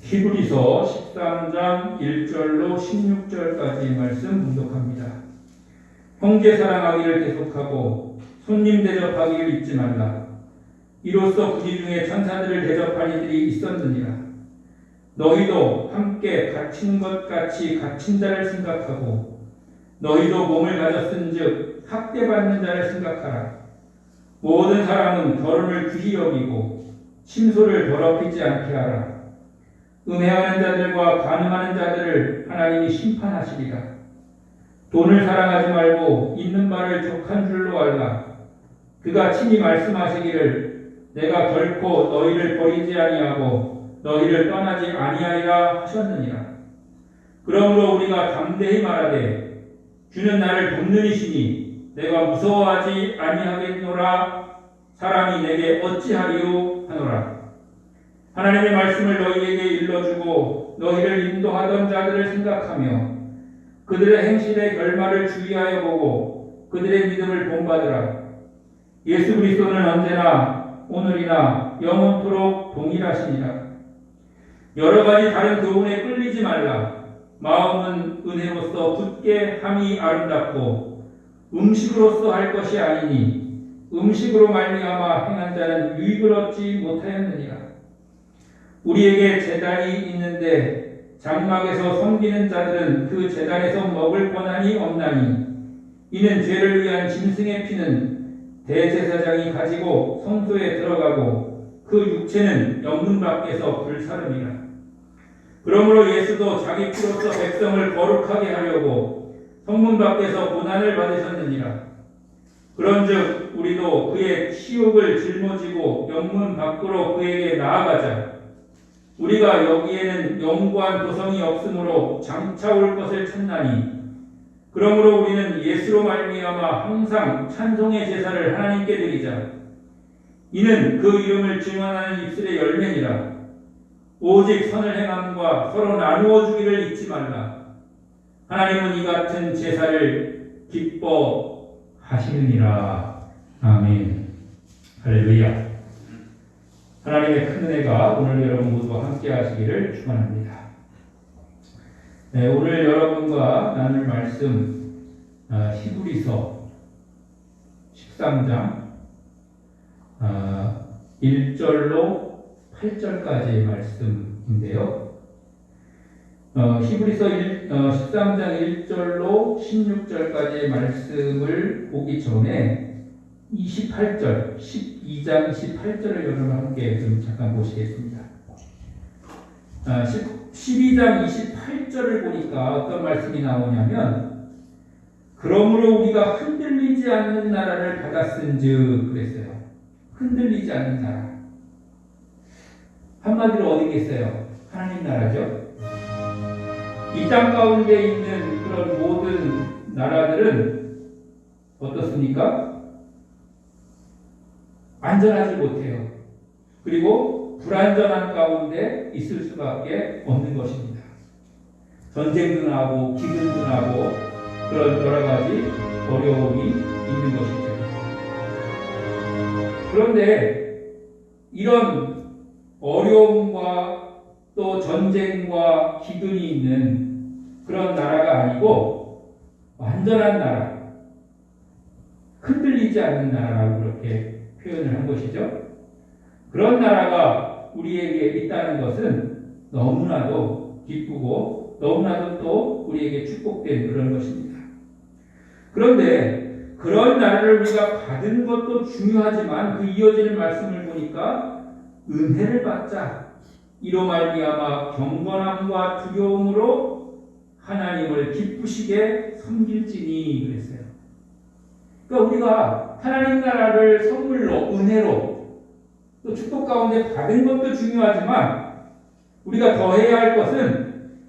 히브리서 13장 1절로 16절까지의 말씀 분독합니다. 형제 사랑하기를 계속하고 손님 대접하기를 잊지 말라. 이로써 부지 중에 천사들을 대접할 이들이 있었느니라. 너희도 함께 갇힌 것 같이 갇힌 자를 생각하고 너희도 몸을 가졌은즉 학대받는 자를 생각하라. 모든 사람은 결혼을 귀히 여기고 침소를 더럽히지 않게 하라. 음해하는 자들과 간음하는 자들을 하나님이 심판하시리라. 돈을 사랑하지 말고 있는 바를 족한 줄로 알라. 그가 친히 말씀하시기를 내가 결코 너희를 버리지 아니하고 너희를 떠나지 아니하리라 하셨느니라. 그러므로 우리가 담대히 말하되 주는 나를 돕는 이시니 내가 무서워하지 아니하겠노라. 사람이 내게 어찌하리요 하노라. 하나님의 말씀을 너희에게 일러주고 너희를 인도하던 자들을 생각하며 그들의 행실의 결말을 주의하여 보고 그들의 믿음을 본받으라. 예수 그리스도는 언제나 오늘이나 영원토록 동일하시니라. 여러 가지 다른 교훈에 끌리지 말라. 마음은 은혜로서 굳게 함이 아름답고 음식으로서 할 것이 아니니 음식으로 말미암아 행한 자는 유익을 얻지 못하였느니라. 우리에게 제단이 있는데 장막에서 섬기는 자들은 그 제단에서 먹을 권한이 없나니 이는 죄를 위한 짐승의 피는 대제사장이 가지고 성소에 들어가고 그 육체는 영문 밖에서 불사름이라. 그러므로 예수도 자기 피로서 백성을 거룩하게 하려고 성문 밖에서 고난을 받으셨느니라. 그런즉 우리도 그의 치욕을 짊어지고 영문 밖으로 그에게 나아가자. 우리가 여기에는 영구한 도성이 없으므로 장차 올 것을 찾나니 그러므로 우리는 예수로 말미암아 항상 찬송의 제사를 하나님께 드리자. 이는 그 이름을 증언하는 입술의 열매니라. 오직 선을 행함과 서로 나누어 주기를 잊지 말라. 하나님은 이 같은 제사를 기뻐하시느니라. 아멘. 할렐루야. 하나님의 큰 은혜가 오늘 여러분 모두와 함께 하시기를 축원합니다. 네, 오늘 여러분과 나눌 말씀 히브리서 13장 1절로 8절까지의 말씀인데요. 히브리서 13장 1절로 16절까지의 말씀을 보기 전에 28절, 12장 28절을 여러분 함께 좀 잠깐 보시겠습니다. 12장 28절을 보니까 어떤 말씀이 나오냐면 그러므로 우리가 흔들리지 않는 나라를 받았은즉 그랬어요. 흔들리지 않는 나라. 한마디로 어디겠어요? 하나님 나라죠. 이 땅 가운데 있는 그런 모든 나라들은 어떻습니까? 안전하지 못해요. 그리고 불안전한 가운데 있을 수밖에 없는 것입니다. 전쟁도 나고 기근도 나고 그런 여러 가지 어려움이 있는 것이죠. 그런데 이런 어려움과 또 전쟁과 기근이 있는 그런 나라가 아니고 완전한 나라, 흔들리지 않는 나라라고 그렇게 표현을 한 것이죠. 그런 나라가 우리에게 있다는 것은 너무나도 기쁘고 너무나도 또 우리에게 축복된 그런 것입니다. 그런데 그런 나라를 우리가 받은 것도 중요하지만 그 이어지는 말씀을 보니까 은혜를 받자. 이로 말미암아 경건함과 두려움으로 하나님을 기쁘시게 섬길지니 그랬어요. 그러니까 우리가 하나님 나라를 선물로 은혜로 또 축복 가운데 받은 것도 중요하지만 우리가 더 해야 할 것은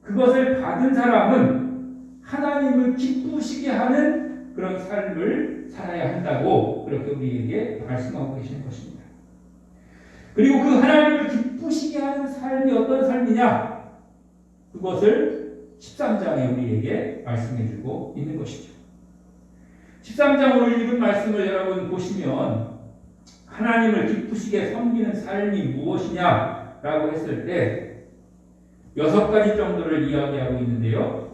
그것을 받은 사람은 하나님을 기쁘시게 하는 그런 삶을 살아야 한다고 그렇게 우리에게 말씀하고 계시는 것입니다. 그리고 그 하나님을 기쁘시게 하는 삶이 어떤 삶이냐? 그것을 13장에 우리에게 말씀해주고 있는 것이죠. 13장 오늘 읽은 말씀을 여러분 보시면 하나님을 기쁘시게 섬기는 삶이 무엇이냐라고 했을 때 6가지 정도를 이야기하고 있는데요.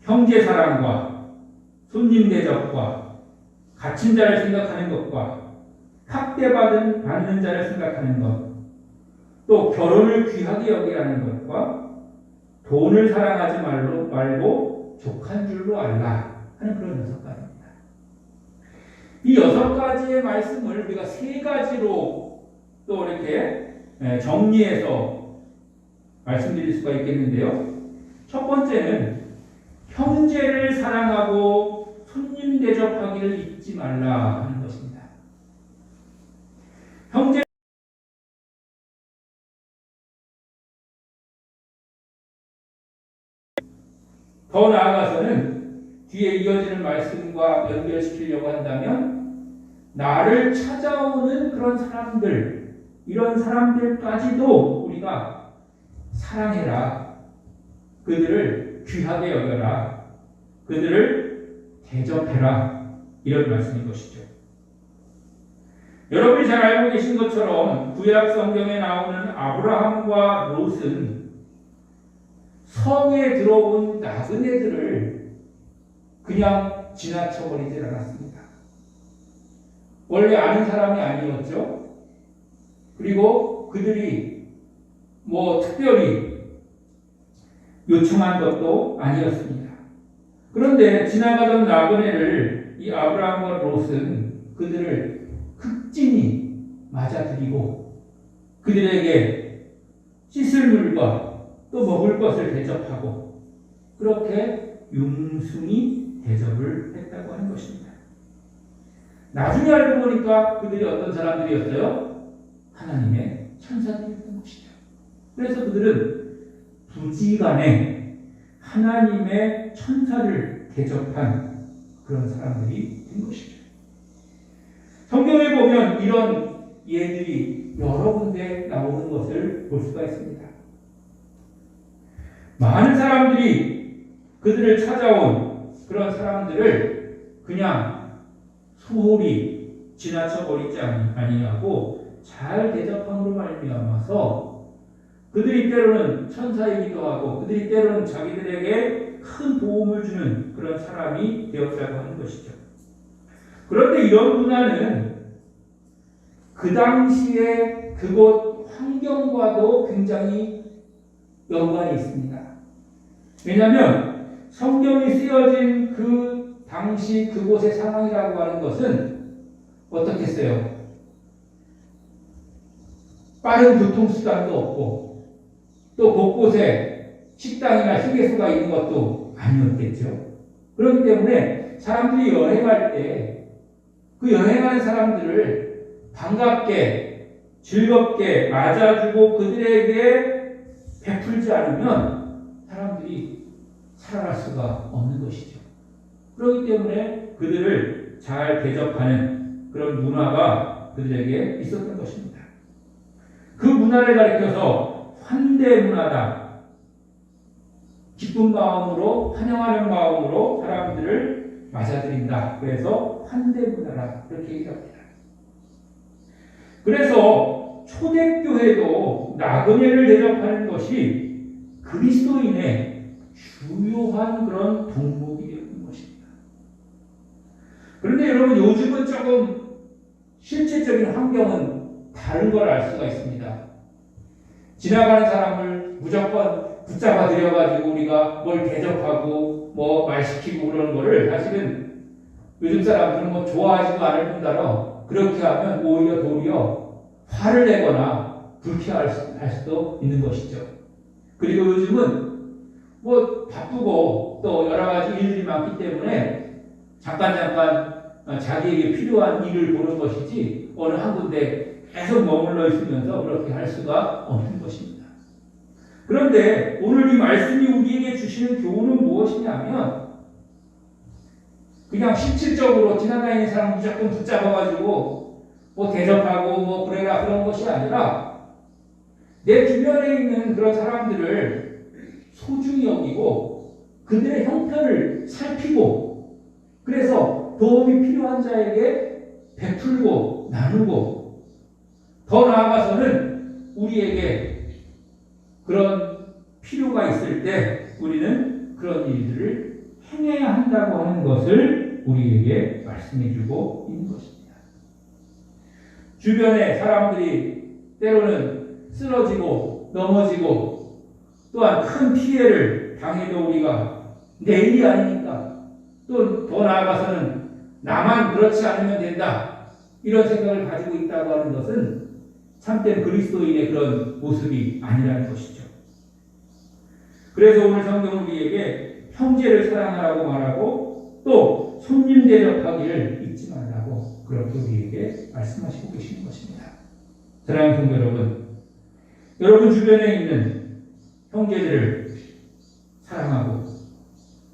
형제 사랑과 손님 대접과 갇힌 자를 생각하는 것과 학대받는 자를 생각하는 것, 또 결혼을 귀하게 여기라는 것과 돈을 사랑하지 말고 족한 줄로 알라 하는 그런 6가지입니다. 이 6가지의 말씀을 우리가 3가지로 또 이렇게 정리해서 말씀드릴 수가 있겠는데요. 첫 번째는 형제를 사랑하고 손님 대접하기를 잊지 말라 하는 것입니다. 형제 더 나아가서는 뒤에 이어지는 말씀과 연결시키려고 한다면 나를 찾아오는 그런 사람들, 이런 사람들까지도 우리가 사랑해라. 그들을 귀하게 여겨라. 그들을 대접해라. 이런 말씀인 것이죠. 여러분이 잘 알고 계신 것처럼 구약 성경에 나오는 아브라함과 롯은 성에 들어온 나그네들을 그냥 지나쳐버리지 않았습니다. 원래 아는 사람이 아니었죠. 그리고 그들이 특별히 요청한 것도 아니었습니다. 그런데 지나가던 나그네를 이 아브라함과 롯은 그들을 극진히 맞아들이고 그들에게 씻을 물과 또 먹을 것을 대접하고 그렇게 융숭이 대접을 했다고 하는 것입니다. 나중에 알고 보니까 그들이 어떤 사람들이었어요? 하나님의 천사들이었던 것이죠. 그래서 그들은 부지간에 하나님의 천사를 대접한 그런 사람들이 된 것이죠. 성경에 보면 이런 예들이 여러 군데 나오는 것을 볼 수가 있습니다. 많은 사람들이 그들을 찾아온 그런 사람들을 그냥 소홀히 지나쳐버리지 아니하고 잘 대접함으로 말미암아서 그들이 때로는 천사이기도 하고 그들이 때로는 자기들에게 큰 도움을 주는 그런 사람이 되었다고 하는 것이죠. 그런데 이런 문화는 그 당시에 그곳 환경과도 굉장히 연관이 있습니다. 왜냐하면 성경이 쓰여진 그 당시 그곳의 상황이라고 하는 것은 어떻겠어요? 빠른 교통수단도 없고 또 곳곳에 식당이나 휴게소가 있는 것도 아니었겠죠. 그렇기 때문에 사람들이 여행할 때 그 여행하는 사람들을 반갑게 즐겁게 맞아주고 그들에게 베풀지 않으면 사람들이 살아갈 수가 없는 것이죠. 그렇기 때문에 그들을 잘 대접하는 그런 문화가 그들에게 있었던 것입니다. 그 문화를 가리켜서 환대 문화다. 기쁜 마음으로 환영하는 마음으로 사람들을 맞아들인다. 그래서 환대 문화라 그렇게 얘기합니다. 그래서 초대교회도 나그네를 대접하는 것이 그리스도인의 주요한 그런 덕목이 되는 것입니다. 그런데 여러분 요즘은 조금 실질적인 환경은 다른 걸 알 수가 있습니다. 지나가는 사람을 무조건 붙잡아 들여가지고 우리가 뭘 대접하고 말 시키고 그러는 거를 사실은 요즘 사람들은 좋아하지도 않을 뿐더러 그렇게 하면 오히려 도리어 화를 내거나 불쾌할 수도 있는 것이죠. 그리고 요즘은 바쁘고 또 여러 가지 일들이 많기 때문에 잠깐 자기에게 필요한 일을 보는 것이지 어느 한 군데 계속 머물러 있으면서 그렇게 할 수가 없는 것입니다. 그런데 오늘 이 말씀이 우리에게 주시는 교훈은 무엇이냐면 그냥 실질적으로 지나다니는 사람 무조건 붙잡아가지고 대접하고 그래라 그런 것이 아니라 내 주변에 있는 그런 사람들을 소중히 여기고 그들의 형편을 살피고 그래서 도움이 필요한 자에게 베풀고 나누고 더 나아가서는 우리에게 그런 필요가 있을 때 우리는 그런 일들을 행해야 한다고 하는 것을 우리에게 말씀해 주고 있는 것입니다. 주변에 사람들이 때로는 쓰러지고 넘어지고 또한 큰 피해를 당해도 우리가 내일이 아니니까 또 더 나아가서는 나만 그렇지 않으면 된다 이런 생각을 가지고 있다고 하는 것은 참된 그리스도인의 그런 모습이 아니라는 것이죠. 그래서 오늘 성경은 우리에게 형제를 사랑하라고 말하고 또 손님 대접하기를 잊지 말라고 그렇게 우리에게 말씀하시고 계시는 것입니다. 사랑하는 성도 여러분, 여러분 주변에 있는 형제들을 사랑하고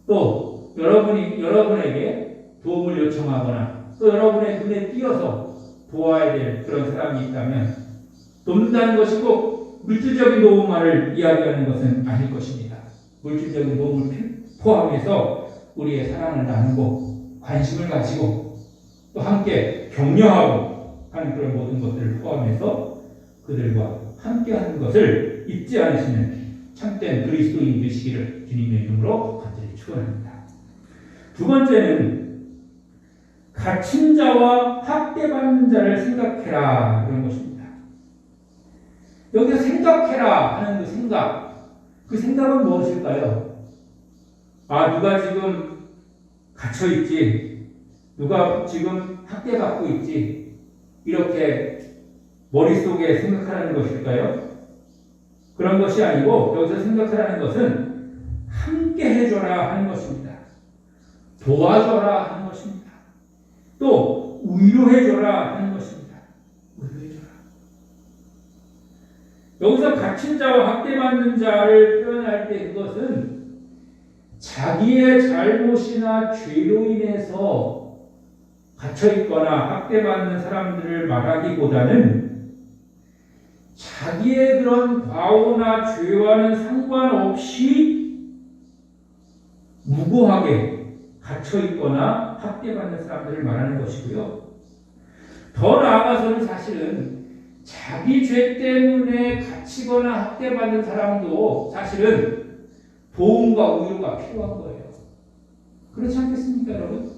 또 여러분에게 도움을 요청하거나 또 여러분의 눈에 띄어서 도와야 될 그런 사람이 있다면 돕는다는 것이 꼭 물질적인 도움만을 이야기하는 것은 아닐 것입니다. 물질적인 도움을 포함해서 우리의 사랑을 나누고 관심을 가지고 또 함께 격려하고 하는 그런 모든 것들을 포함해서 그들과 함께하는 것을 잊지 않으시는 참된 그리스도인 되시기를 주님의 이름으로 간절히 축원합니다. 두 번째는 갇힌 자와 학대받는 자를 생각해라 이런 것입니다. 여기서 생각해라 하는 그 생각은 무엇일까요? 누가 지금 갇혀 있지, 누가 지금 학대받고 있지, 이렇게 머릿속에 생각하라는 것일까요? 그런 것이 아니고 여기서 생각하라는 것은 함께 해줘라 하는 것입니다. 도와줘라 하는 것입니다. 또 위로해줘라 하는 것입니다. 위로해줘라. 여기서 갇힌 자와 학대받는 자를 표현할 때 그것은 자기의 잘못이나 죄로 인해서 갇혀있거나 학대받는 사람들을 말하기보다는 자기의 그런 과오나 죄와는 상관없이 무고하게 갇혀있거나 학대받는 사람들을 말하는 것이고요. 더 나아가서는 사실은 자기 죄 때문에 갇히거나 학대받는 사람도 사실은 도움과 위로가 필요한 거예요. 그렇지 않겠습니까, 여러분?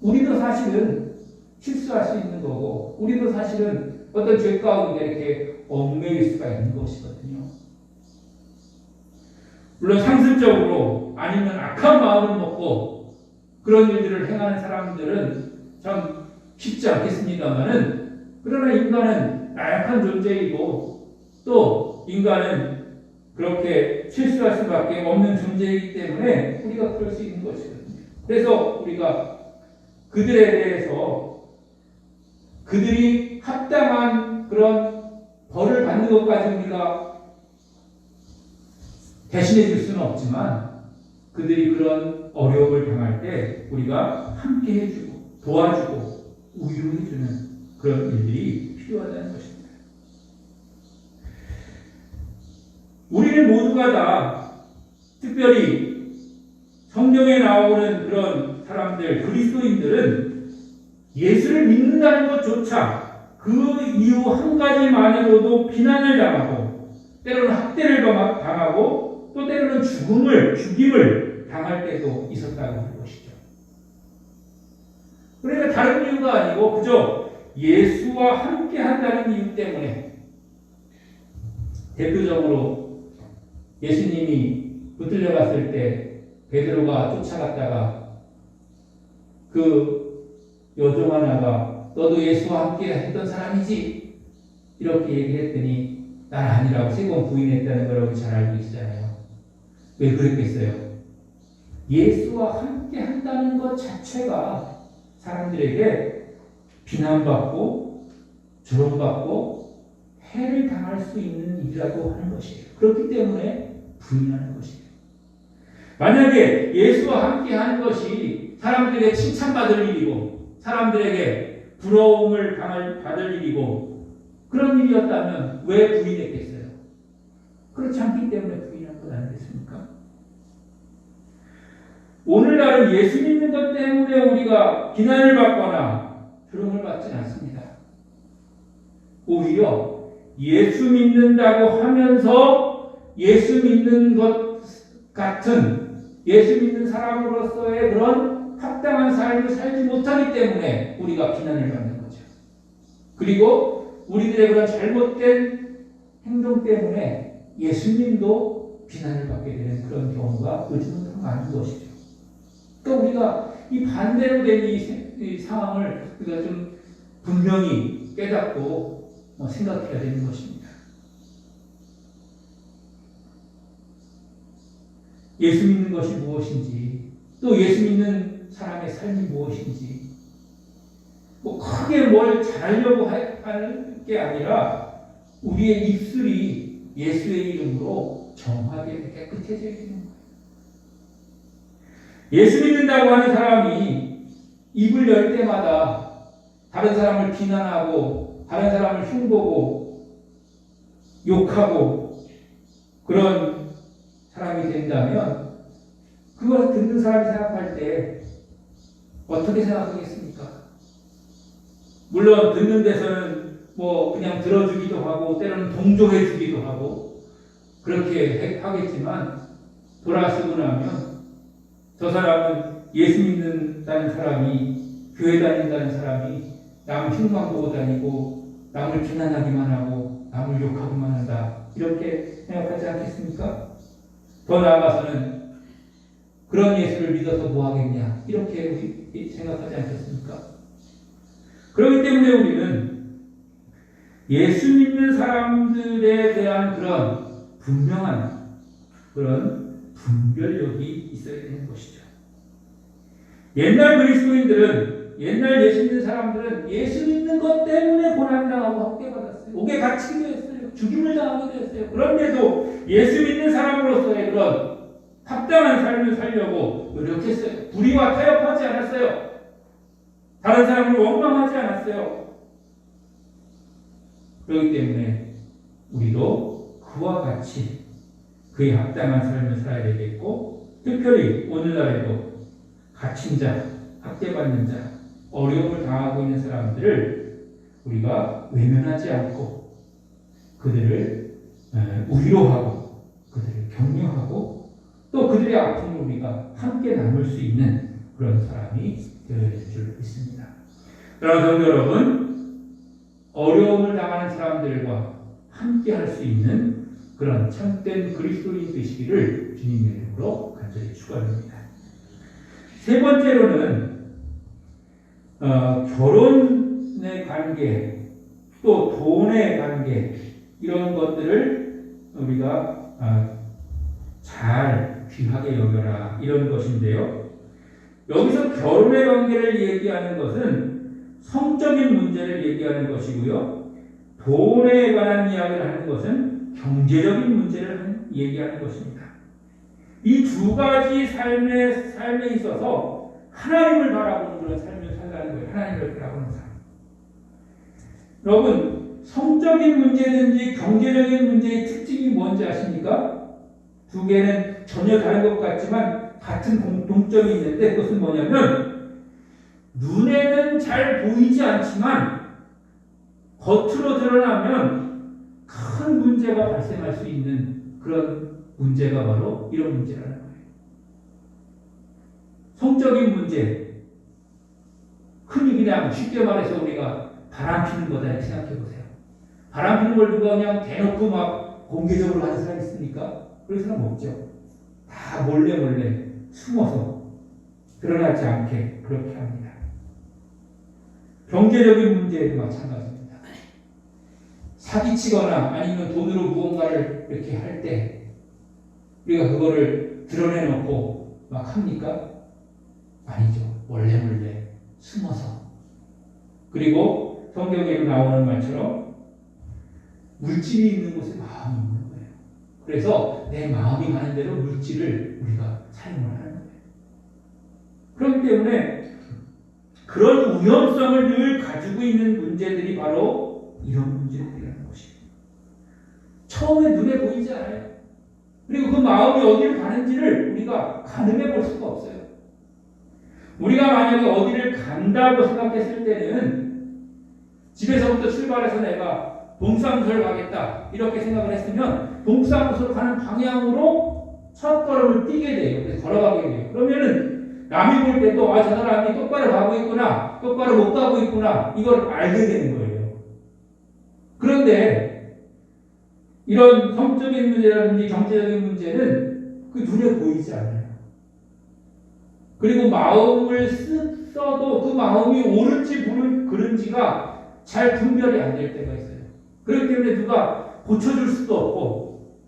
우리도 사실은 실수할 수 있는 거고, 우리도 사실은 어떤 죄 가운데 이렇게 얽매일 수가 있는 것이거든요. 물론 상습적으로 아니면 악한 마음을 먹고 그런 일들을 행하는 사람들은 참 쉽지 않겠습니다만은, 그러나 인간은 나약한 존재이고 또 인간은 그렇게 실수할 수밖에 없는 존재이기 때문에 우리가 그럴 수 있는 것이거든요. 그래서 우리가 그들에 대해서 그들이 합당한 그런 벌을 받는 것까지 우리가 대신해 줄 수는 없지만 그들이 그런 어려움을 당할 때 우리가 함께 해주고 도와주고 위로해주는 그런 일들이 필요하다는 것입니다. 우리는 모두가 다 특별히 성경에 나오는 그런 사람들, 그리스도인들은 예수를 믿는다는 것조차 그 이유 한 가지만으로도 비난을 당하고 때로는 학대를 당하고 또 때로는 죽임을 당할 때도 있었다고 하는 것이죠. 그러니까 다른 이유가 아니고 그저 예수와 함께 한다는 이유 때문에, 대표적으로 예수님이 붙들려 갔을 때 베드로가 쫓아갔다가 그 여종 하나가 너도 예수와 함께 했던 사람이지? 이렇게 얘기했더니 난 아니라고 3번 부인했다는 걸 여러분 잘 알고 계시잖아요. 왜 그랬겠어요? 예수와 함께 한다는 것 자체가 사람들에게 비난받고 조롱받고 해를 당할 수 있는 일이라고 하는 것이에요. 그렇기 때문에 부인하는 것이에요. 만약에 예수와 함께 하는 것이 사람들에게 칭찬받을 일이고 사람들에게 부러움을 받을 일이고 그런 일이었다면 왜 부인했겠어요? 그렇지 않기 때문에 부인한 것 아니겠습니까? 오늘날은 예수 믿는 것 때문에 우리가 비난을 받거나 조롱을 받지는 않습니다. 오히려 예수 믿는다고 하면서 예수 믿는 것 같은 예수 믿는 사람으로서의 그런 합당한 삶을 살지 못하기 때문에 우리가 비난을 받는 거죠. 그리고 우리들의 그런 잘못된 행동 때문에 예수님도 비난을 받게 되는 그런 경우가 요즘은 더 많은 것이죠. 그러니까 우리가 이 반대로 된 이 상황을 우리가 좀 분명히 깨닫고 생각해야 되는 것입니다. 예수 믿는 것이 무엇인지, 또 예수 믿는 사람의 삶이 무엇인지, 뭐 크게 뭘 잘하려고 하는 게 아니라 우리의 입술이 예수의 이름으로 정확하게 깨끗해져야 되는 거예요. 예수 믿는다고 하는 사람이 입을 열 때마다 다른 사람을 비난하고 다른 사람을 흉보고 욕하고 그런 사람이 된다면 그걸 듣는 사람이 생각할 때 어떻게 생각하겠습니까? 물론 듣는 데서는 뭐 그냥 들어주기도 하고 때로는 동조해 주기도 하고 그렇게 하겠지만 돌아서고 나면 저 사람은 예수 믿는다는 사람이 교회 다닌다는 사람이 남 흉만 보고 다니고 남을 비난하기만 하고 남을 욕하기만 한다 이렇게 생각하지 않겠습니까? 더 나아가서는 그런 예수를 믿어서 뭐 하겠냐 이렇게 생각하지 않겠습니까? 그렇기 때문에 우리는 예수 믿는 사람들에 대한 그런 분명한 그런 분별력이 있어야 되는 것이죠. 옛날 그리스도인들은, 옛날 예수 믿는 사람들은 예수 믿는 것 때문에 고난당하고 학대받았어요. 옥에 갇히기도 했어요. 죽임을 당하기도 했어요. 그런데도 예수 믿는 사람으로서의 그런 합당한 삶을 살려고 노력했어요. 불의와 타협하지 않았어요. 다른 사람을 원망하지 않았어요. 그렇기 때문에 우리도 그와 같이 그에 합당한 삶을 살아야 되겠고, 특별히 오늘날에도 갇힌 자, 학대받는 자, 어려움을 당하고 있는 사람들을 우리가 외면하지 않고 그들을 위로하고 그들을 격려하고 또 그들의 아픔을 우리가 함께 나눌 수 있는 그런 사람이 되어야 될 줄 믿습니다. 그러나 성도 여러분, 어려움을 당하는 사람들과 함께 할 수 있는 그런 참된 그리스도인 되시기를 주님의 이름으로 간절히 축원합니다. 세 번째로는 결혼의 관계, 또 돈의 관계 이런 것들을 우리가 잘 귀하게 여겨라 이런 것인데요. 여기서 결혼의 관계를 얘기하는 것은 성적인 문제를 얘기하는 것이고요. 돈에 관한 이야기를 하는 것은 경제적인 문제를 얘기하는 것입니다. 이 두 가지 삶에 있어서 하나님을 바라보는 그런 삶을 살라는 거예요. 하나님을 바라보는 삶. 여러분, 성적인 문제든지 경제적인 문제의 특징이 뭔지 아십니까? 두 개는 전혀 다른 것 같지만 같은 공통점이 있는데 그것은 뭐냐면 눈에는 잘 보이지 않지만 겉으로 드러나면 큰 문제가 발생할 수 있는 그런 문제가 바로 이런 문제라는 거예요. 성적인 문제, 흔히 그냥 쉽게 말해서 우리가 바람 피는 거다 이렇게 생각해 보세요. 바람 피는 걸 누가 그냥 대놓고 막 공개적으로 하는 사람이 있습니까? 그런 사람 없죠. 다 몰래 숨어서 드러나지 않게 그렇게 합니다. 경제적인 문제에도 마찬가지입니다. 사기치거나 아니면 돈으로 무언가를 이렇게 할 때 우리가 그거를 드러내놓고 막 합니까? 아니죠. 몰래 숨어서. 그리고 성경에 나오는 말처럼 물질이 있는 곳에 마음이 있는 거예요. 그래서 내 마음이 가는 대로 물질을 우리가 사용을 하는 거예요. 그렇기 때문에 그런 위험성을 늘 가지고 있는 문제들이 바로 이런 문제들이라는 것이에요. 처음에 눈에 보이지 않아요. 그리고 그 마음이 어디로 가는지를 우리가 가늠해 볼 수가 없어요. 우리가 만약에 어디를 간다고 생각했을 때는 집에서부터 출발해서 내가 동사무소를 가겠다 이렇게 생각을 했으면 동사무소를 가는 방향으로 첫 걸음을 뛰게 돼요. 그래서 걸어가게 돼요. 그러면은 남이 볼 때도 저 사람이 똑바로 가고 있구나, 똑바로 못 가고 있구나 이걸 알게 되는 거예요. 그런데 이런 성적인 문제라든지 경제적인 문제는 그 눈에 보이지 않아요. 그리고 마음을 써도 그 마음이 옳은지 그른지가 잘 분별이 안 될 때가 있어요. 그렇기 때문에 누가 고쳐줄 수도 없고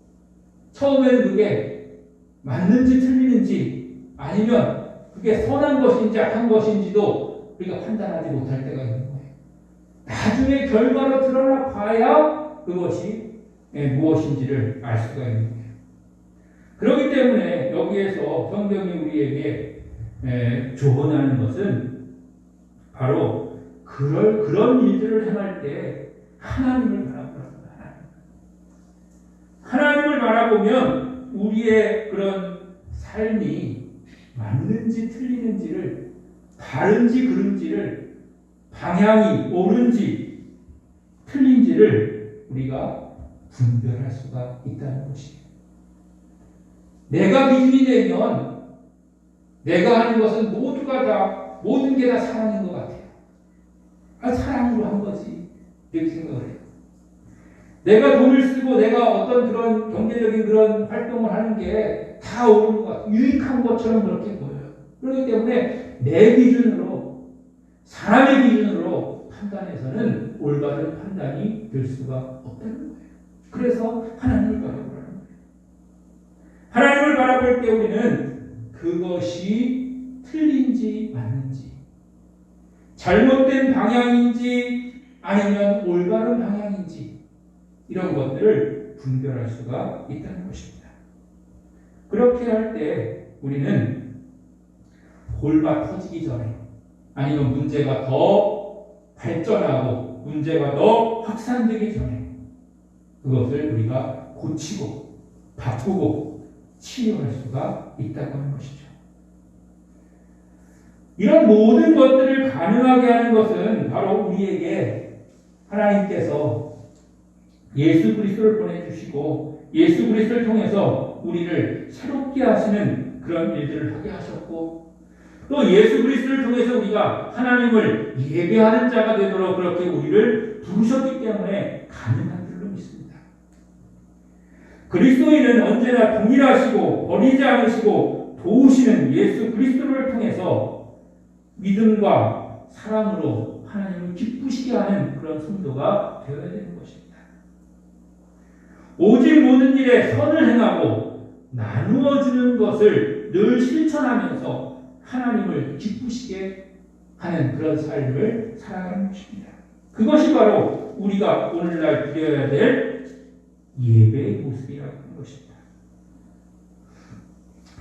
처음에는 그게 맞는지 틀리는지 아니면 그게 선한 것인지 악한 것인지도 우리가 판단하지 못할 때가 있는 거예요. 나중에 결과로 드러나 봐야 그것이 무엇인지를 알 수가 있는 거예요. 그렇기 때문에 여기에서 성경이 우리에게 조언하는 것은 바로 그런 일들을 행할 때 하나님을 바라보라. 하나님을 바라보면 우리의 그런 삶이 맞는지 틀리는지를, 바른지 그른지를, 방향이 옳은지 틀린지를 우리가 분별할 수가 있다는 것이에요. 내가 기준이 되면 내가 하는 것은 모든 게 다 사랑인 것 같아요. 사랑으로 한 거지. 이렇게 생각을 해요. 내가 돈을 쓰고 내가 어떤 그런 경제적인 그런 활동을 하는 게 다 옳은 것 같아요. 유익한 것처럼 그렇게 보여요. 그렇기 때문에 내 기준으로, 사람의 기준으로 판단해서는 올바른 판단이 될 수가 없다는 거예요. 그래서 하나님을 바라보라는 거예요. 하나님을 바라볼 때 우리는 그것이 틀린지 맞는지, 잘못된 방향인지 아니면 올바른 방향인지 이런 것들을 분별할 수가 있다는 것입니다. 그렇게 할 때 우리는 골마 터지기 전에 아니면 문제가 더 발전하고 문제가 더 확산되기 전에 그것을 우리가 고치고 바꾸고 치유할 수가 있다고 하는 것이죠. 이런 모든 것들을 가능하게 하는 것은 바로 우리에게 하나님께서 예수 그리스도를 보내주시고 예수 그리스도를 통해서 우리를 새롭게 하시는 그런 일들을 하게 하셨고 또 예수 그리스도를 통해서 우리가 하나님을 예배하는 자가 되도록 그렇게 우리를 부르셨기 때문에 가능한 줄로 믿습니다. 그리스도인은 언제나 동일하시고 버리지 않으시고 도우시는 예수 그리스도를 통해서 믿음과 사랑으로 하나님을 기쁘시게 하는 그런 성도가 되어야 되는 것입니다. 오직 모든 일에 선을 행하고 나누어 주는 것을 늘 실천하면서 하나님을 기쁘시게 하는 그런 삶을 살아가는 것입니다. 그것이 바로 우리가 오늘날 드려야 될 예배의 모습이라고 하는 것입니다.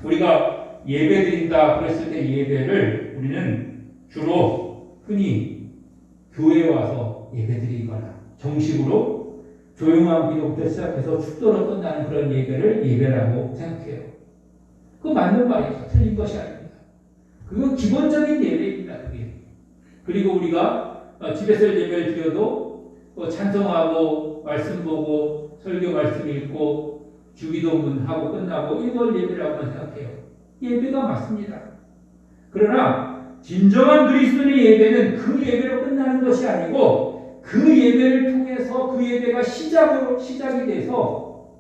우리가 예배 드린다 그랬을 때 예배를 우리는 주로 흔히 교회에 와서 예배 드리거나 정식으로 조용한 기도부터 시작해서 축도로 끝나는 그런 예배를 예배라고 생각해요. 그거 맞는 말이죠. 틀린 것이 아닙니다. 그건 기본적인 예배입니다. 그게. 그리고 우리가 집에서 예배를 드려도 찬송하고 말씀 보고 설교 말씀 읽고 주기도문 하고 끝나고 이걸 예배라고 생각해요. 예배가 맞습니다. 그러나 진정한 그리스도인의 예배는 그 예배로 끝나는 것이 아니고 그 예배를 통해서 그 예배가 시작이 돼서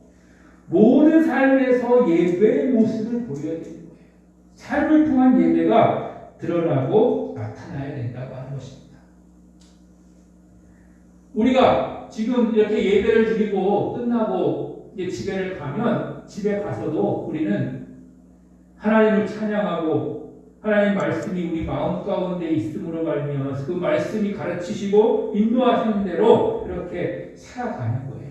모든 삶에서 예배의 모습을 보여야 되는 거예요. 삶을 통한 예배가 드러나고 나타나야 된다고 하는 것입니다. 우리가 지금 이렇게 예배를 드리고 끝나고 이제 집에 가면 집에 가서도 우리는 하나님을 찬양하고 하나님 말씀이 우리 마음 가운데 있음으로 말미암아서 그 말씀이 가르치시고 인도하시는 대로 이렇게 살아가는 거예요.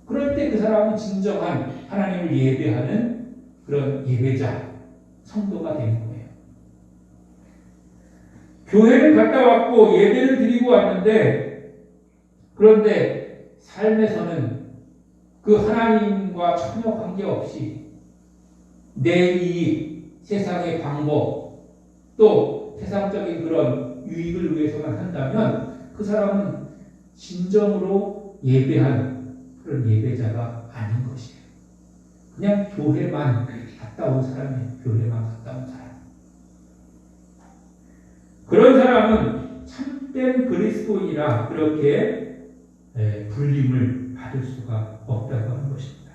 그럴 때 그 사람은 진정한 하나님을 예배하는 그런 예배자, 성도가 되는 거예요. 교회를 갔다 왔고 예배를 드리고 왔는데 그런데 삶에서는 그 하나님과 전혀 관계없이 내 이익, 세상의 방법 또 세상적인 그런 유익을 위해서만 한다면 그 사람은 진정으로 예배한 그런 예배자가 아닌 것이에요. 그냥 교회만 갔다 온 사람이에요. 교회만 갔다 온 사람. 그런 사람은 참된 그리스도인이라 그렇게 불림을 받을 수가 없다고 하는 것입니다.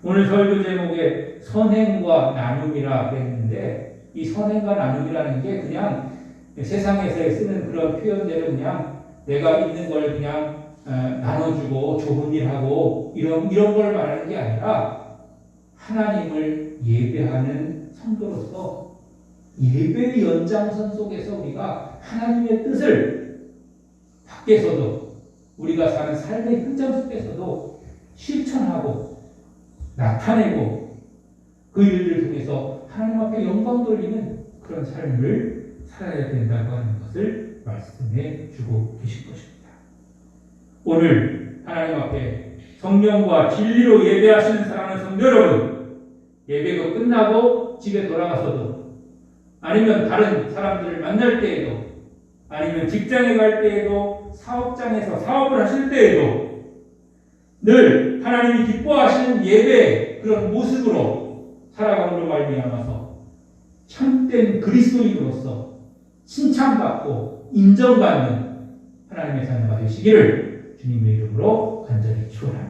오늘 설교 제목에 선행과 나눔이라 그랬는데 이 선행과 나눔이라는 게 그냥 세상에서 쓰는 그런 표현대로 그냥 내가 있는 걸 그냥 나눠주고 좋은 일하고 이런 걸 말하는 게 아니라 하나님을 예배하는 성도로서 예배의 연장선 속에서 우리가 하나님의 뜻을 밖에서도 우리가 사는 삶의 현장 속에서도 실천하고 나타내고 그 일들을 통해서 하나님 앞에 영광 돌리는 그런 삶을 살아야 된다고 하는 것을 말씀해 주고 계신 것입니다. 오늘 하나님 앞에 성령과 진리로 예배하시는 사랑하는 성도 여러분, 예배가 끝나고 집에 돌아가서도 아니면 다른 사람들을 만날 때에도 아니면 직장에 갈 때에도 사업장에서 사업을 하실 때에도 늘 하나님이 기뻐하시는 예배 그런 모습으로 살아감으로 말미암아서 참된 그리스도인으로서 칭찬받고 인정받는 하나님의 자녀가 되시기를 주님의 이름으로 간절히 축원합니다.